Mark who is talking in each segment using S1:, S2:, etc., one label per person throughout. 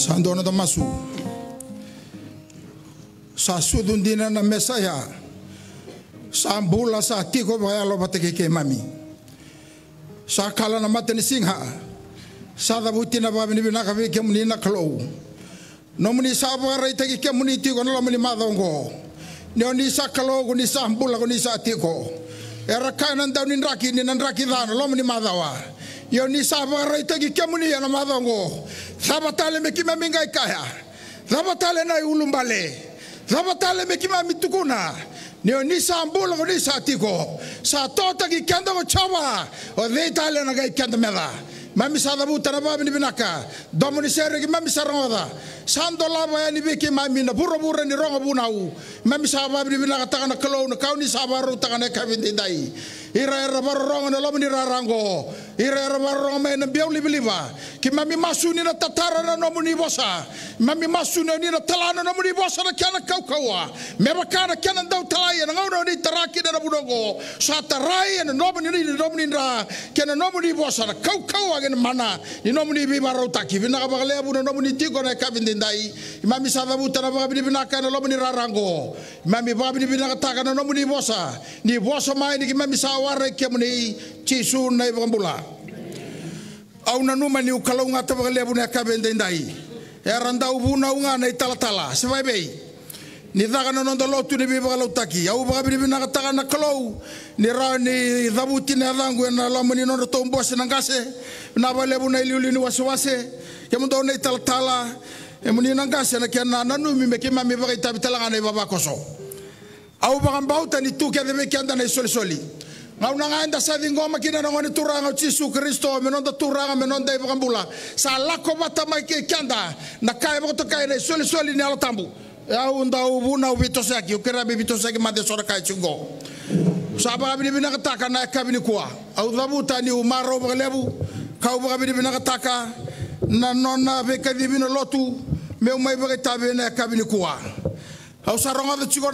S1: Sandona da masu. Sa sudundina na mesaya. Sa ambula sa tiko bayalo bateke ke mami. Sa kala na matani singha. Sa dabuti na babi ni binaka ke muni na klo. No muni sa barai teki ke muni tiko na muni madongo. Ni oni sa kalo ko ni sa ambula ko ni sa tiko. Era kanan daw ni raki dan lo muni madawa. Yo ni sa barai teki ke muni na madongo. Sabatale me kima mingai kaya. Sabatale na ulumbale. Sabatale me kima mitukuna. Nio ni sa ambula ko ni sa tiko. Sa tota ki kanda ko chawa. O deitale na gai kanda mela. Mami sa dabuta na babi ni binaka. Domo ni sere ki mami sa rongoda. Sando labo ya ni biki mami na bura ni rongo bunau. Mami sa babi ni binaka taka na kalau na kau ni sa baru taka na kavindi dai. Ira baru rongo na lomo ni rarango. Ira baru rongo me na biau libiliba. Ki mami masu ni na tatara na nomu ni bosa. Mami masu ni na talana nomu ni bosa na kiana kau kaua. Mera kana kiana dau talaya na ngau ni taraki na bunongo. Sa tarai na nomu ni ra kiana nomu ni bosa na kau kaua gen mana. Ni nomu ni bibaro taki. Binaka bakalea buna nomu ni tiko na kavindi dai. Mami sa dabuta na babi ni binaka na lomo ni rarango. Mami babi ni binaka taka na nomu ni bosa. Ni bosa mai ni ki mami sa ware ke muni chisu na ibambula. Au na numa ni ukalau ngata bakalea buna kavindi dai. Eranda ubuna unga na italatala. Sebabei. Ni daga na nondo lotu ni bibakalau taki. Au babi ni binaka taka na kalau. Ni ra ni dabuti na dangu na lomo ni nondo tombose na ngase. Na balea buna iliuli ni wase. Kemundo na italatala. Emuni nangase na kiana nanu mi meke mami baka itabi talanga na baba koso. Au baka mbauta ni tu kia debe kianda na soli. Ngau na ngaenda sa ngoma kina na ngoni turanga Jesu Kristo menonda turanga menonda baka mbula. Sa lako bata mai ke kianda na kai baka kai na soli ni ala tambu. Au ndau buna ubitosaki ukera bibitosaki made sora kai chungo. Sa baka bina kataka na kabini kwa. Au dabuta ni umaro baka lebu. Kau baka bina kataka na nona beka bina lotu. Meu mai baka tabe na kabini kuwa. Au saronga de chiko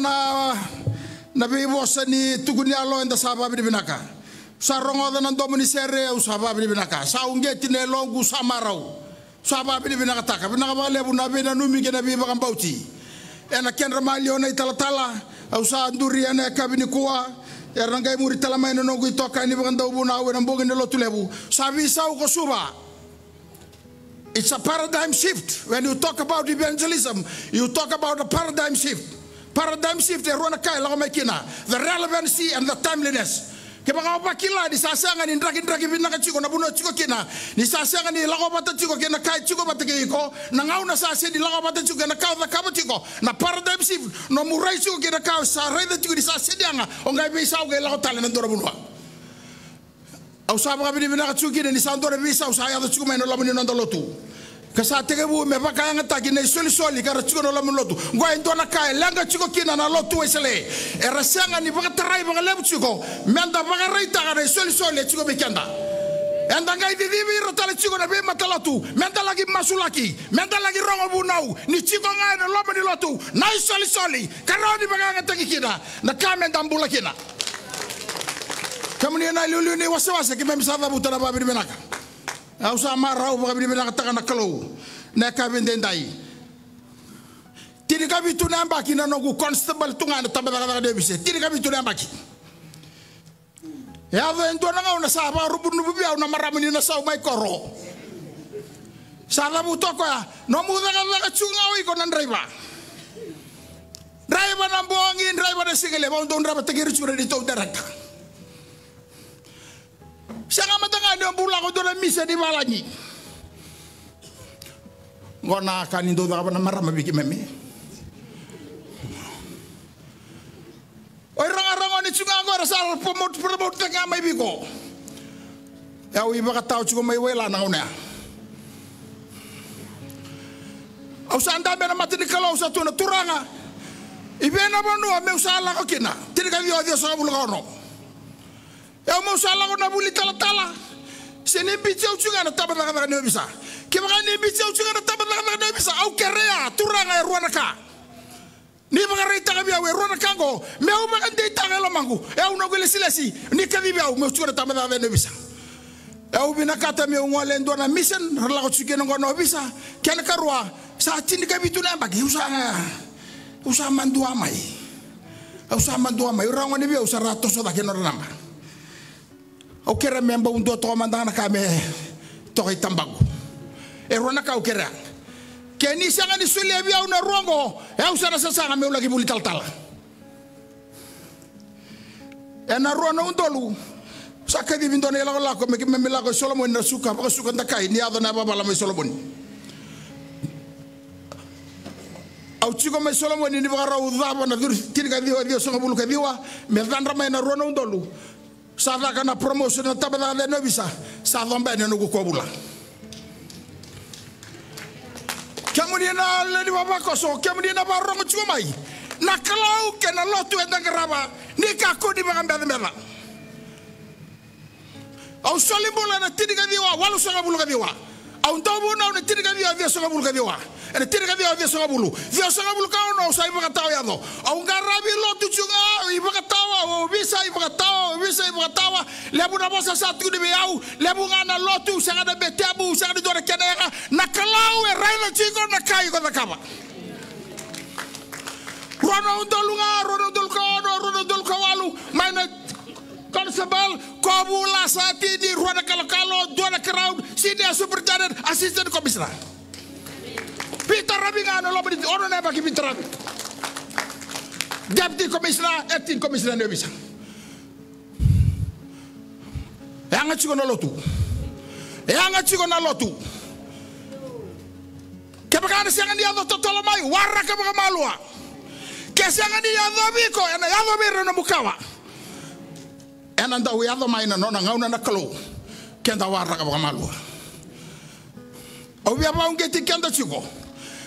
S1: na bibosa ni tukuni alo enda sababu di binaka. Saronga de nandomo ni sere au sababu di binaka. Sa ungeti ne longu samarau. Sababu di binaka taka. Binaka bale bu na bina numi ke na bibaka mbauti. Ena kenra malio na italatala. Au sa anduri na kabini kuwa. Erangai muri talamai no nongu itoka ni baka ndaubu na awe na mbogi ni lotu lebu. Sabi sau ko suba. It's a paradigm shift. When you talk about evangelism, you talk about a paradigm shift. Paradigm shift, the relevancy and the timeliness. Kebaka bakila di sasanga ni dragi binaka chiko na buno chiko kina. Ni sasanga ni lago bata chiko kina kai chiko batake iko. Na ngau na sase di lago bata chiko kina kau da kaba chiko. Na paradigm shift no murai chiko kina kau sa reda chiko di sase dianga. Ongai bisa ugai lago tale nandora bunwa. Au sabaka bini binaka chuki ni sandore bisa usaya da chuku mai no lamuni no lotu. Kasa tege bu me baka yang taki nei soli kara chuku no lamuni lotu. Ngwa indona kai langa chuku kina na lotu esele. Era sanga ni baka tarai baka lebu chuku. Menda baka reita kara soli chuku bekenda. Enda ngai di divi rotale chuku na be matalotu. Menda lagi masulaki. Menda lagi rongo bunau. Ni chuku ngai no lamuni lotu. Nai soli. Karoni baka yang taki kina. Na kamenda mbula kina. Kamu na lulu ni wasa ki mem sava butana babi benaka. Au sa marau babi benaka taka na kalau. Na kabende ndai. Tiri kabi tu namba ki na nogu constable tunga na tabada de bise. Tiri kabi tu namba ki. Ya ve ndo na ngau na sa ba rubu nubu bia na maramani na sa mai koro. Sa la butoko ya no mu daga chunga oi ko nan driver. Driver na bongi driver na sigele ba ndo ndaba tegiri chura di to direct. Sanga matanga ni ambula ko dona misa di balani. Ngona kani do daga na marama biki meme. Oi ranga ni chunga ngora sal promote tanga mai biko. Ya wi baka tau chuko mai wela na una. Au sanda bena matini kalau sa tuna turanga. Ibena bonu ame usala ko kina. Tiri ka dio sa bulu kono. Eu mau salah ko na buli tala. Sini bicara juga na tabat laka na bisa. Kebaka ni bicara juga na tabat laka na bisa. Au kerea turanga e ruanaka. Ni baka reita ka biawe ruanaka ko. Meu baka ndei tanga la mangu. Eu no gele silesi. Ni ka biawe meu juga na tabat laka na bisa. au binakata me ngole ndona mission rala ko tsike ngono bisa ken karwa sa tindi ka bituna bagi usa mandua mai ora ngone bi usa rato so da kenora namba o kera memba undo to mandana ka me to itambago e rona ka o kera keni sanga ni sulia bia una rongo e usa na sanga me ulagi buli tal e na rona undolu saka di vindone la ko me la ko Solomon na suka ba suka ndakai ni adona baba la me Solomon au chiko me Solomon ni ba ra udaba na dur tinga dio so ngabulu ka diwa me vandra me na rona undolu sa va kana promotion na tabada le no bisa sa dombe ne no ko bula kamuni na le di baba ko so kamuni na ba rongo chiko mai na kalau ke na lotu endangraba ni ka ko di ba ngamba mela au solimbola na tinga diwa walu so ngabulu ka diwa au ndobu na na tinga diwa dia so ngabulu ka diwa ene tinga diwa dia so ngabulu ka no sai ba taw ya no au ngarabi lotu chunga i ba taw o bisa i ba taw le bu na bosa sa tu de au le bu ngana lotu sa ngada betabu sa ngada dore kenega na kalau e raila chingo na kai ko da kaba Ronaldo walu mana Konsebal Kobula saat ini Ruana kalau Dona Crowd sini Superintendent Assistant Commissioner Peter Rabi ngano lo beri orang na bagi Peter Rabi Deputy Commissioner Acting Commissioner ne bisa yang chiko na lotu kebakana sianga dia do totolo mai warra kebaka malua kesianga dia do biko ena yado biro na mukawa ena nda yado mai na nona ngauna na kalo kenda warra kebaka malua obia ba ungeti kenda chiko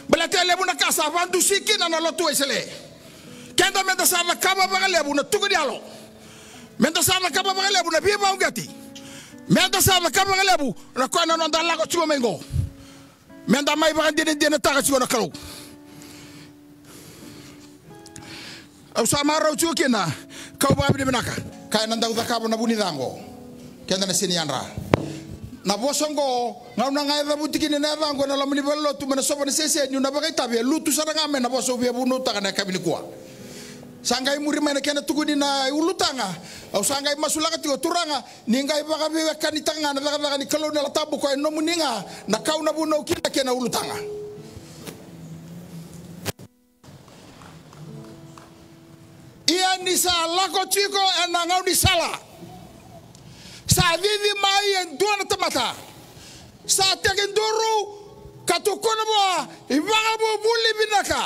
S1: belate lebu na kasa vandu siki na lotu esele kenda menda sala kaba ba lebu na tugu dialo menda sala kaba ba lebu na biba ungeti menda sala kaba ba lebu na ko na nda la ko chiko mengo menda mai ba dine taka chiko na kalo au samara uchu kina kau ba bi benaka kai nanda udaka na buni dango kenda na sini andra na bosongo ngauna ngai da butiki ne na dango na lamni bello tu mena soba ne sese nyu na ba kai tabe lutu saranga me na boso be bunu taka na kabini kwa sangai muri mena kena tuguni na ulutanga au sangai masulaka tigo turanga ningai baka be kanitanga na daga ni kalo na tabu ko no muninga na kauna buno kina kena ulutanga ia ni sala ko chiko ena ngau ni sala sa vivi mai en dona tamata sa tegenduru katukona boa ibaga bo buli binaka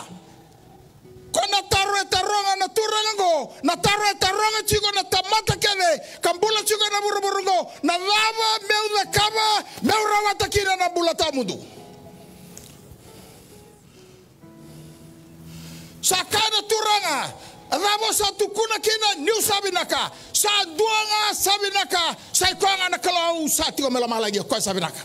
S1: kona taronga na turango na taronga chiko na tamata kene kambula chiko na buruburungo na lava meuda kaba meurawa takina na bulata mudu sakana turanga ramo satu kuna kina new sabinaka sa duanga sabinaka sa kwanga na kalau sa tiko mela malagi ko sabinaka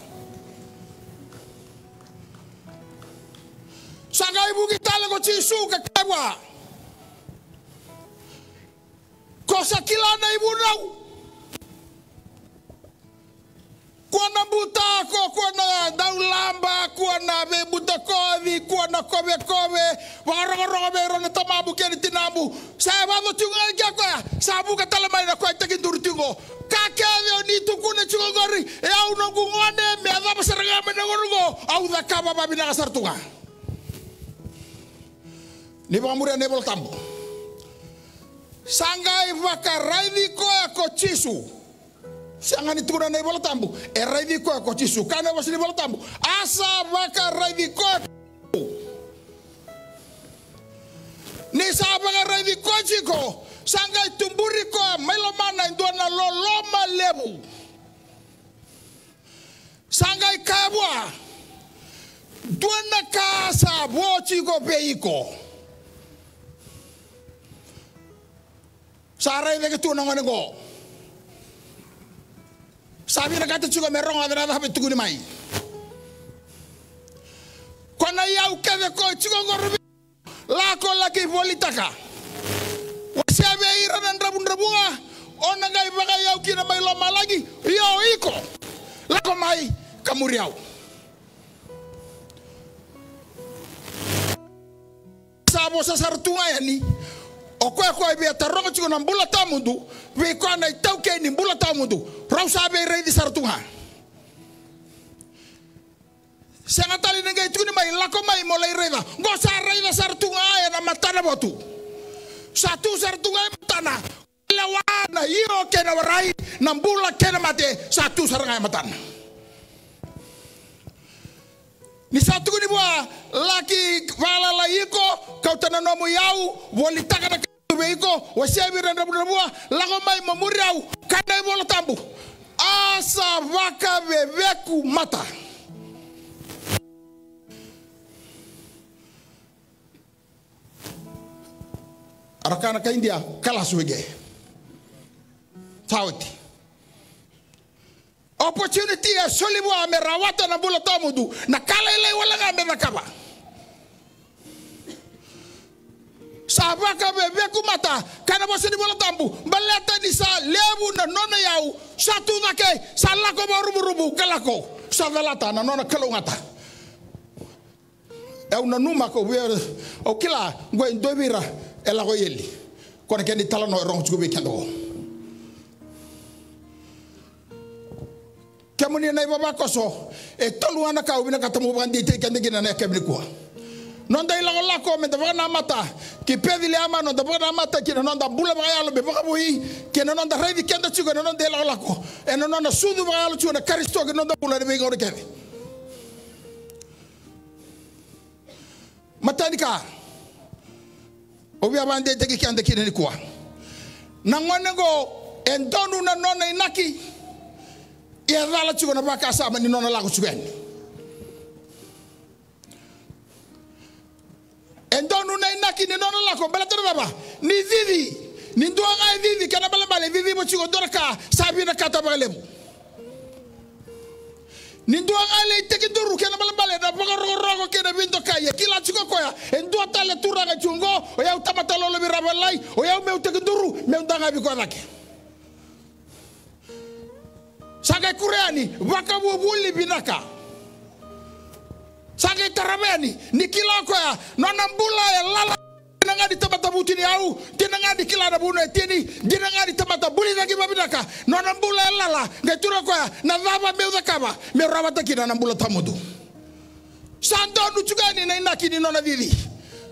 S1: sangai bugi tala ko chisu ka kabwa ko sakilana ibu nau kuana buta ko kuana daulamba kuana be buta kovi kuana kobe waro be rona tamabu keni tinambu sa bado tunga kyakwa sa buka tala mai na ko tekindur tingo kakele ni tukune chugori e au no ngone me ava pasaranga me ngorgo au da kaba babi na sartunga ni bamure ne bol tambo sangai vakaraidi ko chisu sangani tukuna ne bol tambo e raidi ko chisu kana wasni bol tambo asa vakaraidi ko ni sabanga raidi ko chiko sangai tumburi ko melomana ndona loloma lebu sangai kabwa dona kasa bochi ko peiko sarai lagi tu nangon ngo sabi na kata chiko merong adana da habitu ni mai kona yau keve ko chiko ngorbi la ko lagi politiaka wasebe ira nan rabun rabunga ona ngai baga yau kina mai loma lagi yo iko mai kamuriau. Sabo sa sartunga yani o koe be taronga chigo na mbula tamundu we ko na tauke ni mbula tamundu rau sabe rei di sartunga sanga tali ngai chigo ni mai lako mai molai reda go sa rei da sartunga ya na matana botu satu sartunga matana lawana io ke na warai na mbula ke na mate satu saranga matana ni satu ni bua laki wala la iko kau tana nomu yau woli taka na iko wasebi renda bua lago mai mamuriau kana bola tambu asa vaka bebeku mata arakana ka India kala suege tauti opportunity ya solibwa merawata na bula tamudu na kala ile wala ngambe nakaba sabaka bebe kumata kana boseni bola tambu baleta ni sa lebu na nona yau satu nake salako rubu kalako savalata na nona kalongata eu na numa ko we o kila ngo ndobira ela go yeli kona kendi talano rong chugo be kendo kamuni na baba koso e toluana ka ubina katamu bandi te kendi gina na kemni kwa nonda ila la ko me dava na mata ki pedile ama no dava na mata ki nonda bula ba yalo be baka bui ki nonda revi kenda chugo nonda ila la ko e nonda sudu ba yalo chugo na karisto ki nonda bula be ngore kevi matanika obi abande te ki kende ki ni kwa na ngone go endonu na nona inaki e rala chugo na baka sama ni nona la ko chugo endonu na inaki ni nona lako bala baba ni vivi ni ndoanga vivi kana bala bala vivi mo chigo doraka sabi na kata balemu ni ndoanga le tekinduru kana bala bala na baka rogo kena bindo kaya kila chigo koya endo tale turanga chungo o ya utamata lolo birabalai o ya me tekinduru me ndanga biko lake saga kureani waka bubuli binaka sage tarabeni ni kila ko ya nona mbula ya lala dinanga di tamata butini au dinanga di kila na bunu etini dinanga di tamata buli na gibabidaka nona mbula ya lala ngetura ko ya na vava meuza kaba me rawata kina na mbula tamudu sando nuchugani na inakini nona vivi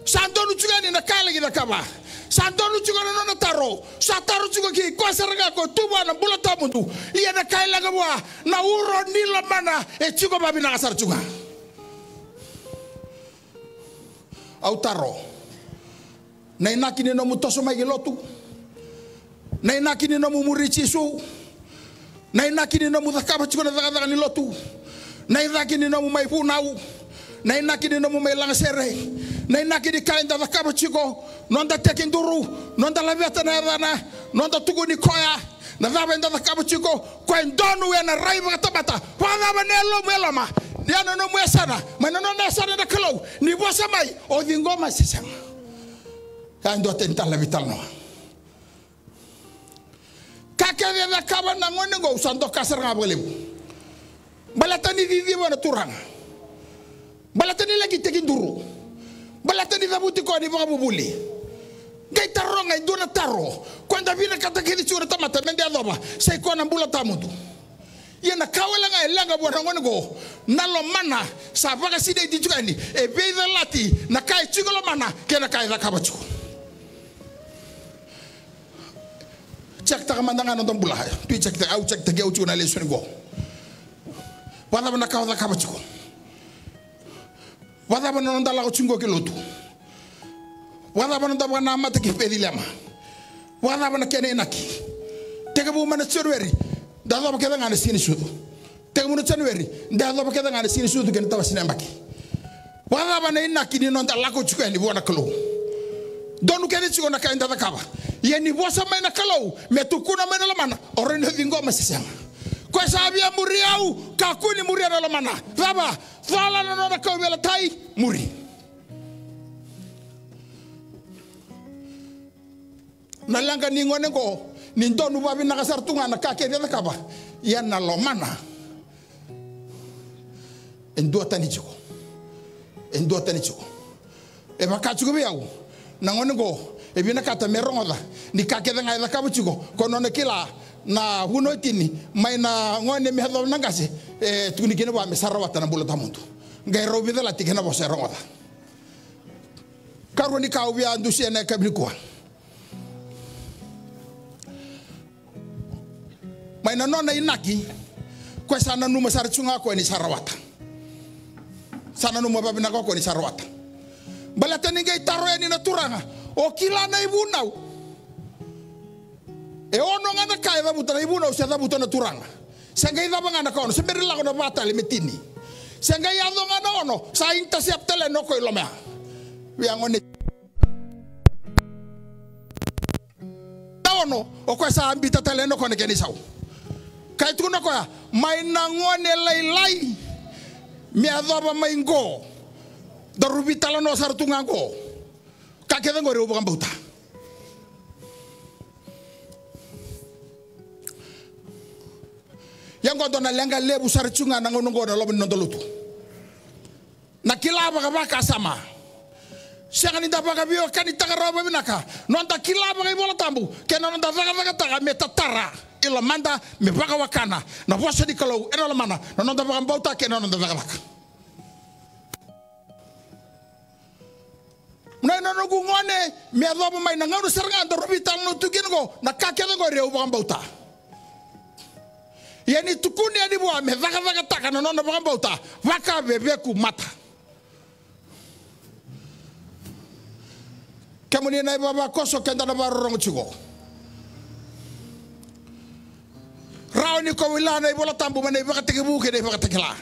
S1: sando nuchugani na kala gina kaba sando nuchugani nona taro sataro chugo ki ko saranga ko tuba na mbula tamudu iya na kaila gabwa na uro nila mana e chugo babina kasar chuga autaro na inaki ni no mutoso mai gelotu na inaki ni no mumurichi su na inaki ni no mudakaba chikona daga ni lotu na inaki ni no mai punau na inaki ni no mai langsere na inaki ni kainda dakaba chiko nonda tekinduru nonda laveta na rana nonda tuguni koya na dava nda dakaba chiko kwa ndonu ya na raiva tabata kwa dava nelo meloma diana no mwesana manano na sana na kalo ni bosa mai o dingoma sisanga kando tentala vital no kakere da kaba na ngone go usando kasar ngabelem balatani vivi wana turanga balatani lagi tekinduru balatani dabuti ko ni babuli gaita ronga indona taro kwanda vina katakini chura tamata mende adoba sai ko na mbula tamudu yena kawela nga elanga bwana ngone go nalo mana sabaka side dijugani e beida lati na kai chigolo mana kena kai da kabachu check ta mandanga no dombula tu check ta au check ta geu chuna le soni go wala bana kawa da kabachu wala bana no ndala ko chingo ke lotu wala bana da bana mata ke pedilama wala bana kene naki tege bu mana chorweri dado bakeda ngane sini sudu tegumu Januari dado bakeda ngane sini sudu ken tawasina mbaki wala bana inaki ni non dalla ko chukeni bona kalo donu kene chiko na kainda kaba yeni bosa mena kalo metukuna mena lamana orene vingo masisanga kwa sabia muriau kakuni muria na lamana baba fala na na ko bela tai muri nalanga ni ngone ko ni ndonu babi na kasar tunga na kake de kaba ya na lomana endua tani chiko e makachiko biau nangone go e bina kata merongoda ni kakeda ngai da kabuchiko kono ne kila na huno tini mai na ngone me hado nangase e tuni kene ba me sarawata na bulata muntu ngai robi da lati kena bo serongoda karoni ka ubi andu sene kabliko mai na nona inaki kwesa na numa sarchunga ko ni sarawata sana numa babina ko ni sarawata balata ni ngai taro ni na turanga o kila na ibunau e ono ngana kai da butana ibunau se da butana turanga sengai da bangana ko no se berila ko na batale metini sengai ando ngana ono sa inta siap tele no ko ilomea wiangone ono o ko sa ambita tele no ko ne keni sau kai tu no ko ya mai na ngone lai mi adaba mai ngo da rubita la no sartunga ngo ka ke vengo re ubang bauta yang go dona lenga lebu sarchunga na ngono ngo na lobo no dolutu na kilaba ka baka sama siang ni dapat kabio kan di tangan rawa binaka nonta kilaba ka ibola tambu kena nonta vaga taga metatara ila manda me vaga wakana na vosa di kalau ena mana nonta vaga bauta kena nonta vaga na nogu ngone me adobo mai na ngau seranga do rubita no tugin go na kakene go reu vaga bauta yani tukuni ani bo me vaga taga na nonta vaga bauta vaka bebeku mata kemudian naik baba koso kenta na barong chugo rauni ko wila na ibola tambu mane baka tegebu ke de baka tegela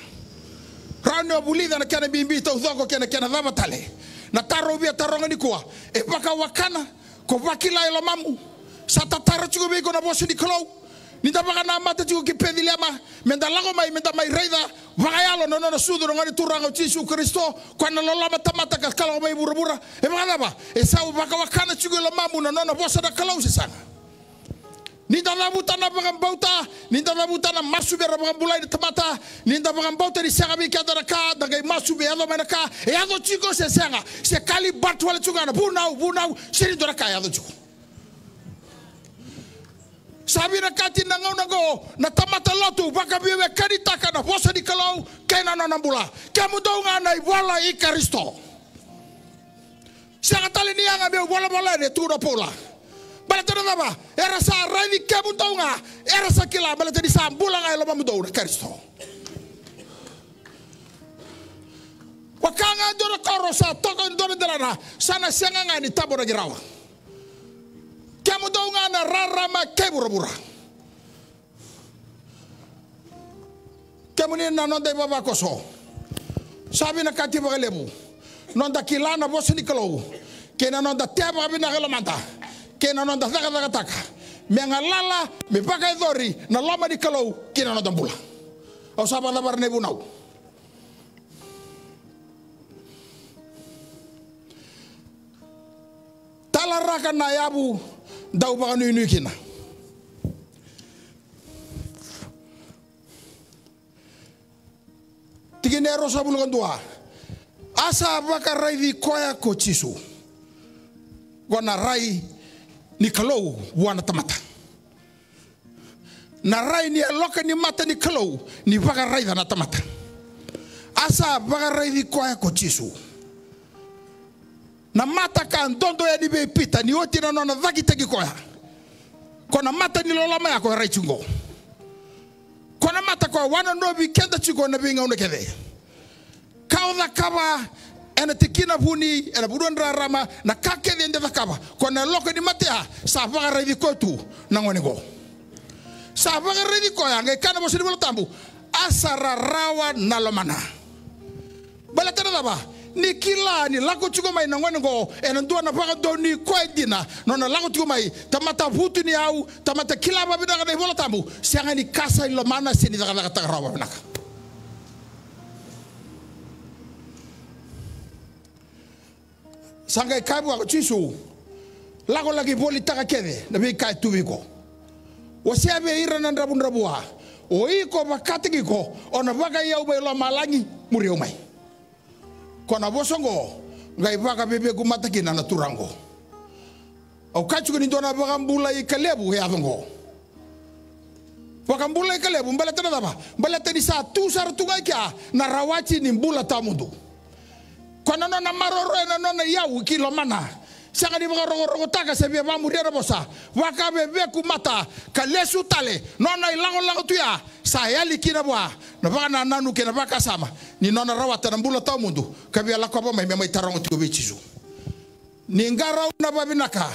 S1: rauni obuli na kana bimbi to zoko kana daba tale na taro bia taronga ni kwa e baka wakana ko bakila ilo mamu sata taro chugo be ko na bosu di klo ni da baka na mata chugo ki pedile ama menda lago mai reida vagayalo no sudro ngani turanga Yesu Kristo kwana lola mata ka kala mai bura e baka ba e sau baka wakana chugo lo mamu no bosa da klo sisanga ni da butana baka bauta ni da butana masube ra baka bulai de tamata ni da baka bauta di sanga bi ka da ka da ga masube ado mai ka e ado chico se sanga se kali batwala chugo na bunau siri do ka ado chugo sabi na kati na ngau na go na tamata lotu baka biwe kaditaka na bosa di kalau kena na nambula kamu do ngana wala I Kristo sanga tali ni anga be bola de tu do pola bala tana ba era sa rani kamu do nga era sa kila bala tadi sa bula nga lo mamu do na Kristo wakanga do na koro sa toko do na sana senga ngani tabora girawa kamu tahu nggak na rarama kebura-bura. Kemudian nonton baba koso. Sabi na kati baga lebu. Nonton kilana bos ni kalau. Kena nonton tiap abi na kalau manta. Kena nonton taka. Mengalala me baga dori na lama di kalau kena nonton pula. Au sabar labar nebu nau. Talarakan na yabu. Dau baka nui kina tiginero sa bulukan tua asa baka rai di koya ko Yesu wana rai ni kalau wana tamata na rai ni loka ni mata ni kalau ni baka rai dana tamata asa baka rai di koya ko Yesu na mata kan dondo ya ni be pita ni oti na nona vaki tegi koya kona mata ni lola maya ko rai chungo kona mata ko wana no bi kenda chungo na bi ngauna kede kauda kaba ena tikina buni ena buruan rama na kake de ndeva kaba kona loko ni matea sa vaga rai ko tu na ngone go sa vaga rai ko ya ngai kana mo sini tambu asara rawa na lomana bala tena ba ni kila ni lako chuko mai nangone go ena dua na paga do ni ko edina no na lako chuko mai tamata hutu ni au tamata kila ba bida ga bola tambu sianga ni kasa lo mana sini daga ta rawa naka sanga kabu ko chisu lako lagi boli taka kede na be kai tubiko wasiabe ira na rabun rabua o iko makatiki ko ona waka ia umai lo malangi muri umai kona bosongo ngai waka bebe kumataki na turango au kachuko ni dona waka mbula i kalebu he avongo waka mbula i kalebu mbala tena daba mbala teni sa tu sar tunga kia na rawachi ni mbula tamundu kona nona maroro na nona yau kilo mana sanga ni rogo taka se be ba muriera bosa waka bebe kumata kalesu tale nona ilango tuya sa yali kina bwa na baka na nanu kena baka sama ni nona rawata na mbula tamundu kabia la kwa mai mai tarango tuko bichizu ni ngara na babinaka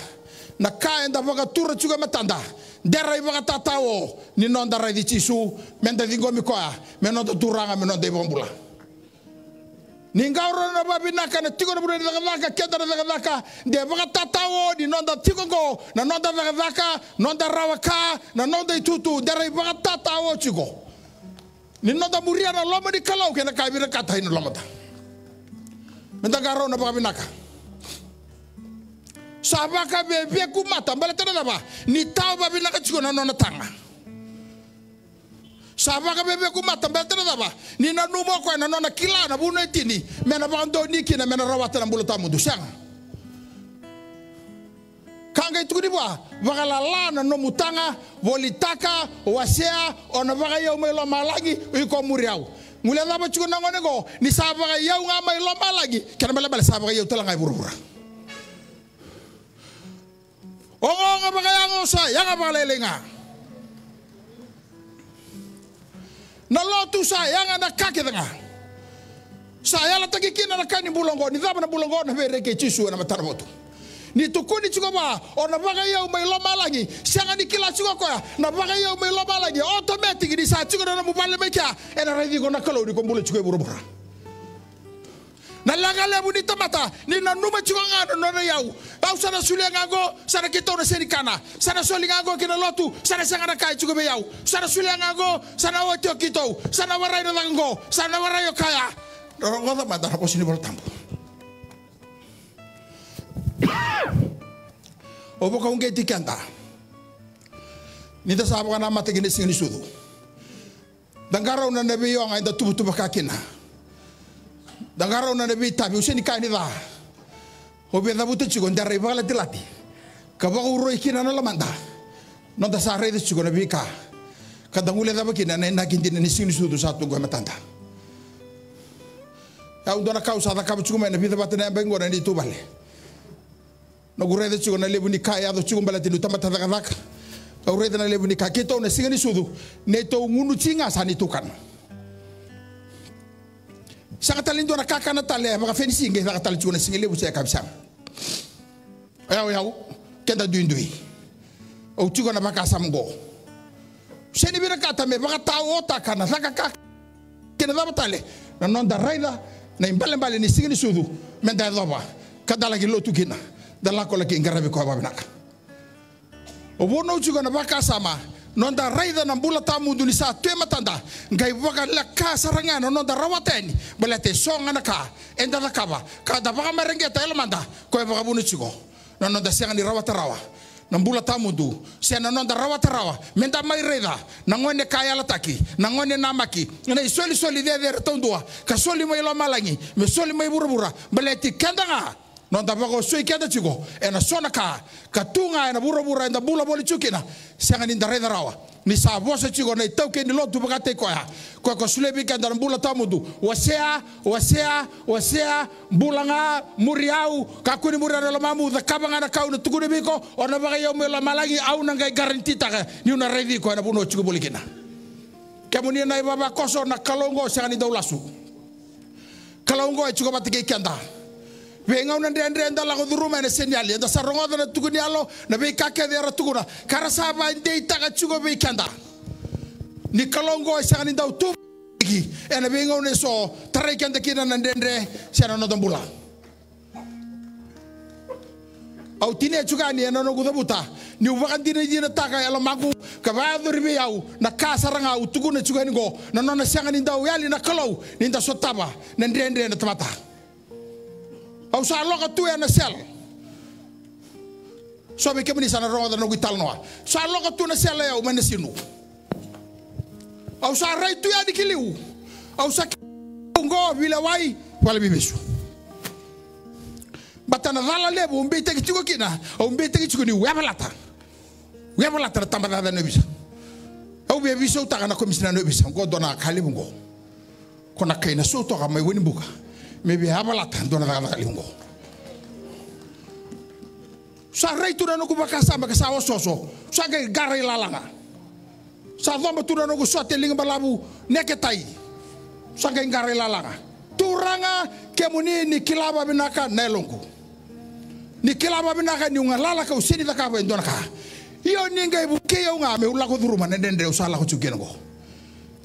S1: na kaenda baka tura chuga matanda dera ibaka tatao ni nonda radi chisu menda dingo mikoa menonda turanga menonda ibambula ningauro na babinaka na tigo na bure daga kenda daga de baka tatao ni nonda tigongo na nonda daga nonda rawaka na nonda itutu dera ibaka tatao chigo ni nonda muria na loma di kalau kena kabira kata ino lomata menda garo na babinaka sabaka bebe kumata mbala tena daba ni tao babinaka chigo na nona tanga sabaka bebe kumata mbala tena daba ni na numo kwa na nona kila na buno etini mena bando niki na mena rawata na mbula tamundu sanga kanga itukuni bwa wakala la na no mutanga volitaka wasea ona baka yau mailo malangi uiko muriau ngule daba chigo na ngonego ni sabaka yau nga mailo malangi kena bala sabaka yau talanga iburubura Ongo baka yango sa yanga baka lelenga na lotu sa yanga na kake danga sa yala takikina na kani bulongo ni daba na bulongo na bereke chisu na mataramoto ni tukuni chiko ba ona baka yau mai lo malangi sanga ni kila chiko ko na baka yau mai lo malangi automatic ni sa chiko na mubale mekia ena redi ko na kalo ni ko mbule chiko burubura na langa lebu ni tamata ni na numa chiko ngano no yau au sana sulia ngago sana kito na serikana sana soli ngago kina lotu sana sanga na kai chiko be yau sana sulia ngago sana wotio kito sana warai na ngago sana warai kaya ngoda manda hapo sini bol tambo oboka ungeti kanta ni ta sabu kana mate gine sini sudu dangara una nabi yo nga inda tubu kakina dangara una nabi tabi useni kani da obe da butu chigo ndare bala dilati ka ba uro ikina na lamanda no da sare de chigo nabi ka kadangule da bakina na kindi ni sini sudu satu go matanda ya undona kausa da ka chigo na nabi da batana bengo na ni tubale na gurede chigo na lebu ni kaya do chigo bala tilu tamata da ka urede na lebu ni ka kito na singani sudu ne to ngunu chinga sani tukan saka talindo na kakana tale maka fenisi nge saka tali chigo na singale bu se kabsam yaw kenda duindui o chigo na baka samgo seni bira kata me baka tawo takana saka ka kena da batale na nonda raida na imbale ni singani sudu menda doba kadala ki lotu kina dalla ko la ki ngarabe ko babinaka o bono chigo na baka sama nonda raida na mbula tamundu ni sa tue matanda ngai waka la ka sarangana nonda rawateni balate songa na ka enda da kaba ka da baka merengeta elmanda ko e baka bunu chigo na nonda senga ni rawatarawa na mbula tamundu se na nonda rawatarawa menda mai raida na ngone kaya lataki na ngone namaki na isoli de retondua ka soli mai lo malangi me soli mai burubura balate kandanga nonda bako sui kenda chigo ena sonaka katunga ena burubura enda bula boli chukina senga ni ndare rawa ni sa bosa chigo na tauke ni lotu bakate ko ya ko sulebi kenda bula tamudu wasea bulanga muriau kakuni muriau la mamu da kabanga na kauna tukune biko ona baka yo mela malagi au na ngai garanti taka ni una revi ko na buno chigo bolikina kamuni na baba koso na kalongo senga ni daulasu kalongo e chigo batike kenda Venga una ndende ndala ko duruma na senyali nda sarongo na tukuni alo na be kake de ratuguna karasa ba ndei taka chugo be kanda ni kalongo sanga ni ndaw tu gi ena venga una so tare kanda kina na ndende sena no dombula au tine chuga ni ena no gudabuta ni wakandine dina taka ela magu ka ba durbe yau na kasaranga utuguna chuga ni go na no sanga ni ndaw yali na kalo ni nda sotaba na ndende na tamata au sa loka tu na sel so be kemni sana ronga no gital noa sa loka tu na sel ya o menesinu Au sa rai tu ya dikiliu. Au sa ngo vila wai wala bibesu. Batana dala lebo umbete kituko kina. Umbete kituko ni webalata. Webalata tambada na bisa. Au be bisa utaka na komisina no bisa. Ngo dona kalibu ngo. Kona kaina so to ka mai wini buka. Maybe habalata dona dala kalibu ngo. Sa rai tu na no kubakasa makasa ososo. Sa ga garai lalanga. Sa doma tu na no kusote linga balabu neketai. Sa ga garai lalanga. Turanga kemuni ni kilaba binaka nelongu. Ni kilaba binaka ni unga lala ka usini da ka ba ndona ka. Iyo ninga ibuke yo nga me ula ko duruma nende usala ko chukengo.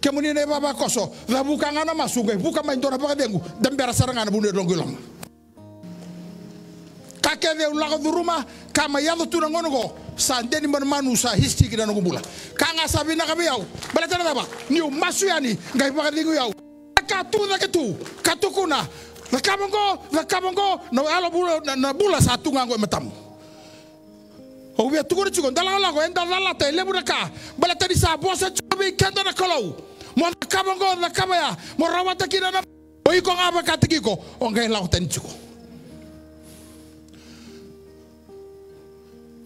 S1: Kemuni ne baba koso da buka ngana masunga buka ma ndona ba dengu dambera saranga na bunde longulam. Ka ke de ula ko duruma kama yado tunangono go sa ndeni manu sa histi kina no bula. Ka nga sabina ka biaw. Balatana ba ni masu yani ngai ba dengu yaw. Katu na ketu katukuna na kabongo no alo bula satu ngango matam o bia tukuri chiko ndala go enda dala te lebura ka bala tadi sa bosa chobi kenda na kalau mo kabongo na kabaya mo rawata kina na o iko ngaba katikiko o ngai la hoten chiko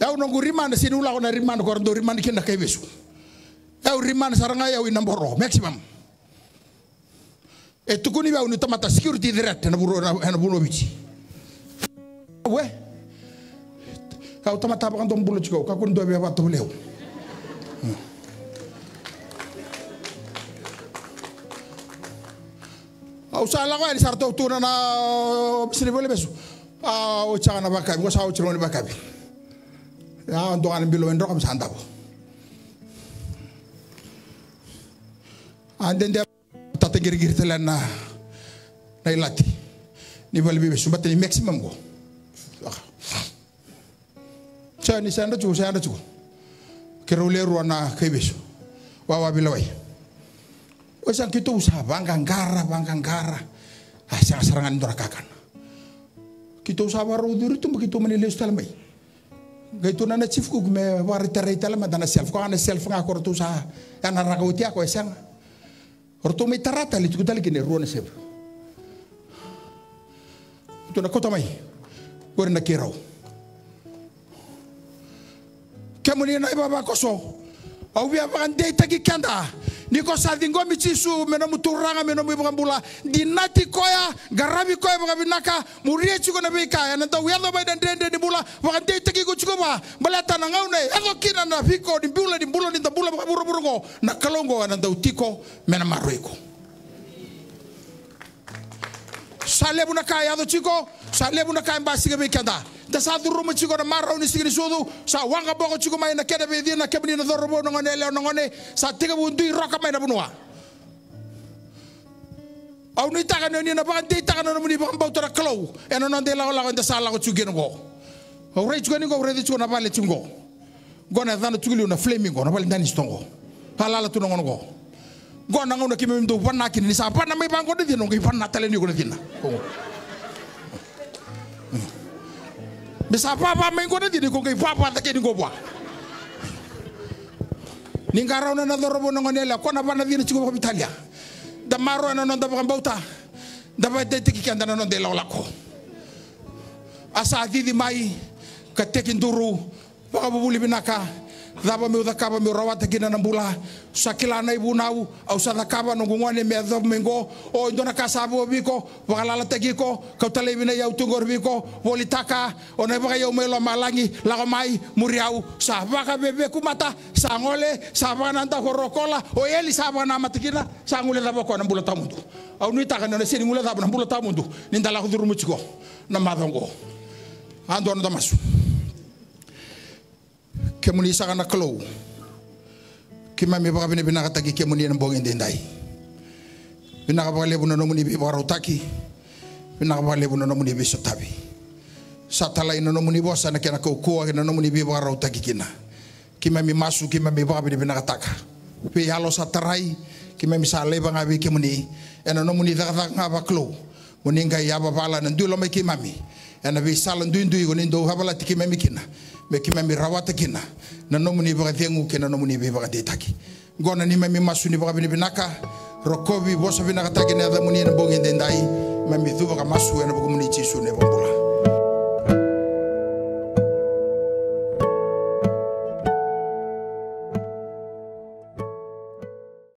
S1: ya no rimana sinula na rimana ko ndo rimana kenda kai besu ya rimana saranga ya inamboro maximum. E tukuni ba unu tamata security direct na buno bici. We. Kau tamata ba kantom bulo chiko ka kun do be ba to leo. Au sala ko ni sarto tuna na bisini bole besu. O chana ba ka, go sa o chiro ba ka bi. Ya ndo an bilo ndo kam sanda bo. Andende tata giri telan na ilati ni bali bibe sumbata ni maximum go cha ni sanda chu kero leru na kaibeso wa bilawai o san kitu usa bangangara asa sarangan ndora kakan kitu usa baru duri tu begitu menilai stalamai gaitu na chief cook me warita reitala madana self ko ana self ngakor tu sa ana ragauti ako esang orto mai tarata li tukutali kene ruona sebe to na kota mai ore na kirau kemuni na baba koso au bia bande taki kanda niko sadingo michisu mena muturanga mena mubambula dinati koya garabi koya bagabinaka murie chuko na bika na to yado ba dende di bula bande taki ko chuko ba balata na ngaune edo kina na fiko di bula di bula buru na kalongo na utiko mena maruiko salebu na kaya do chiko salebu na kaya mbasi ga bikanda da sa duru chiko na maro ni sigiri sudu sa wanga boko chiko mai na keda be na kebni na dorobo ngone sa tiga bundu roka mai na bunwa au ni taka ni na bande taka na muni ba mbautora klo eno non de la da sa la ko chugeno go o re chugeno go re chugeno na bale chungo gona dana chugulu na flamingo na bale dani stongo halala tu ngono go gona ngona kimi mdo panna kini sa panna mai bango de no ngi panna tale ni go na dina bisa papa mai go na dina ko ngi papa ta kini go bwa ni ngaraw na dorobo ngone la kona panna dina ci go Italia da maro na non da bauta da ba de tiki kanda non de la ko asa didi mai ka tekin duru ba buli binaka daba me udakaba me rawata kina na bula sakila na ibunau au sadakaba no ngone me do mengo o ndona kasabo biko wakalala tegiko kautale bina ya utungor biko volitaka ona baka yo melo malangi la mai muriau sa baka bebe kumata sa ngole sa bana nda horokola o eli sa bana matikina sa ngule daba ko na bula tamundu au ni taka na seni ngule daba na bula tamundu ni ndala ko duru muchiko na madongo ando no damasu kemuni sakana klo kima me baka bine binaka taki kemuni na bongin dendai binaka baka lebu na nomuni bi baka rautaki binaka baka lebu na nomuni bi sotabi satala ina nomuni bosa na kena kukua kena nomuni bi baka rautaki kina kima mi masu kima me baka bine binaka taka pe halo satarai kima mi sa leba ngabi kemuni ena nomuni taka ngaba klo muninga ya babala na ndulo me kimami ena bi salan dundu ko nindo habala tikima mi kina me kima mi rawata kina na nomuni baka tengu kena nomuni be baka detaki gona ni mami masuni baka bini binaka rokobi bosa binaka tagi ne adamuni na bongi dendai mami tu baka masu na baka muni chisu nebo